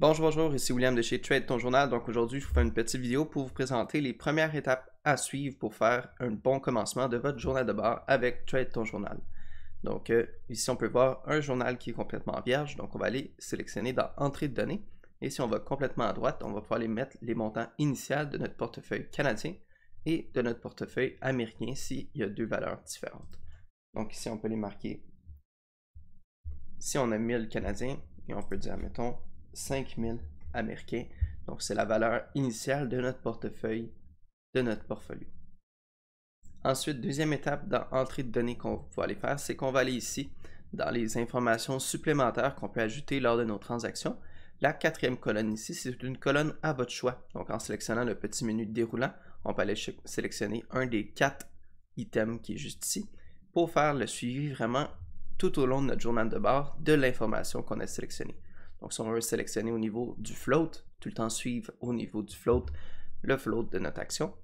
Bonjour, ici William de chez Trade Ton Journal. Donc aujourd'hui, je vous fais une petite vidéo pour vous présenter les premières étapes à suivre pour faire un bon commencement de votre journal de bord avec Trade Ton Journal. Donc ici, on peut voir un journal qui est complètement vierge. Donc on va aller sélectionner dans Entrée de données. Et si on va complètement à droite, on va pouvoir aller mettre les montants initiaux de notre portefeuille canadien et de notre portefeuille américain s'il y a deux valeurs différentes. Donc ici, on peut les marquer. Si on a 1000 canadiens, et on peut dire, mettons, 5000 américains. Donc, c'est la valeur initiale de notre portefeuille, de notre portfolio. Ensuite, deuxième étape dans Entrée de données qu'on va aller faire, c'est qu'on va aller ici dans les informations supplémentaires qu'on peut ajouter lors de nos transactions. La quatrième colonne ici, c'est une colonne à votre choix. Donc, en sélectionnant le petit menu déroulant, on peut aller sélectionner un des 4 items qui est juste ici pour faire le suivi vraiment tout au long de notre journal de bord de l'information qu'on a sélectionnée. Donc, si on veut sélectionner au niveau du float, tout le temps suivre au niveau du float, le float de notre action,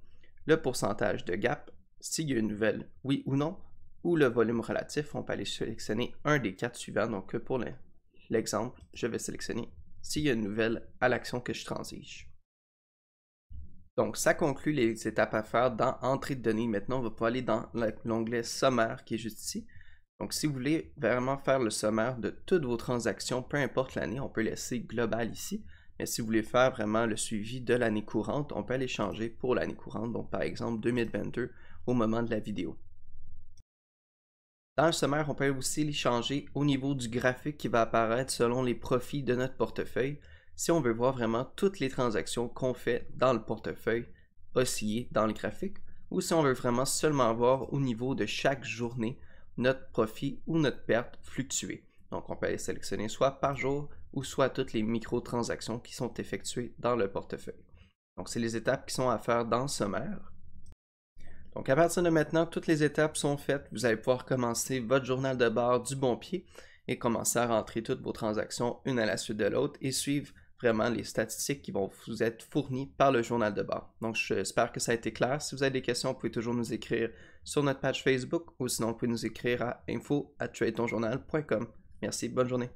le pourcentage de gap, s'il y a une nouvelle, oui ou non, ou le volume relatif, on peut aller sélectionner un des 4 suivants. Donc, pour l'exemple, je vais sélectionner s'il y a une nouvelle à l'action que je transige. Donc, ça conclut les étapes à faire dans Entrée de données. Maintenant, on va pouvoir aller dans l'onglet Sommaire qui est juste ici. Donc, si vous voulez vraiment faire le sommaire de toutes vos transactions, peu importe l'année, on peut laisser global ici. Mais si vous voulez faire vraiment le suivi de l'année courante, on peut aller changer pour l'année courante, donc par exemple 2022 au moment de la vidéo. Dans le sommaire, on peut aussi les changer au niveau du graphique qui va apparaître selon les profits de notre portefeuille. Si on veut voir vraiment toutes les transactions qu'on fait dans le portefeuille osciller dans le graphique, ou si on veut vraiment seulement voir au niveau de chaque journée notre profit ou notre perte fluctuer. Donc, on peut aller sélectionner soit par jour ou soit toutes les micro-transactions qui sont effectuées dans le portefeuille. Donc, c'est les étapes qui sont à faire dans le sommaire. Donc, à partir de maintenant, toutes les étapes sont faites. Vous allez pouvoir commencer votre journal de bord du bon pied et commencer à rentrer toutes vos transactions une à la suite de l'autre et suivre vraiment les statistiques qui vont vous être fournies par le journal de bord. Donc, j'espère que ça a été clair. Si vous avez des questions, vous pouvez toujours nous écrire sur notre page Facebook ou sinon, vous pouvez nous écrire à info@tradetonjournal.com. Merci, bonne journée.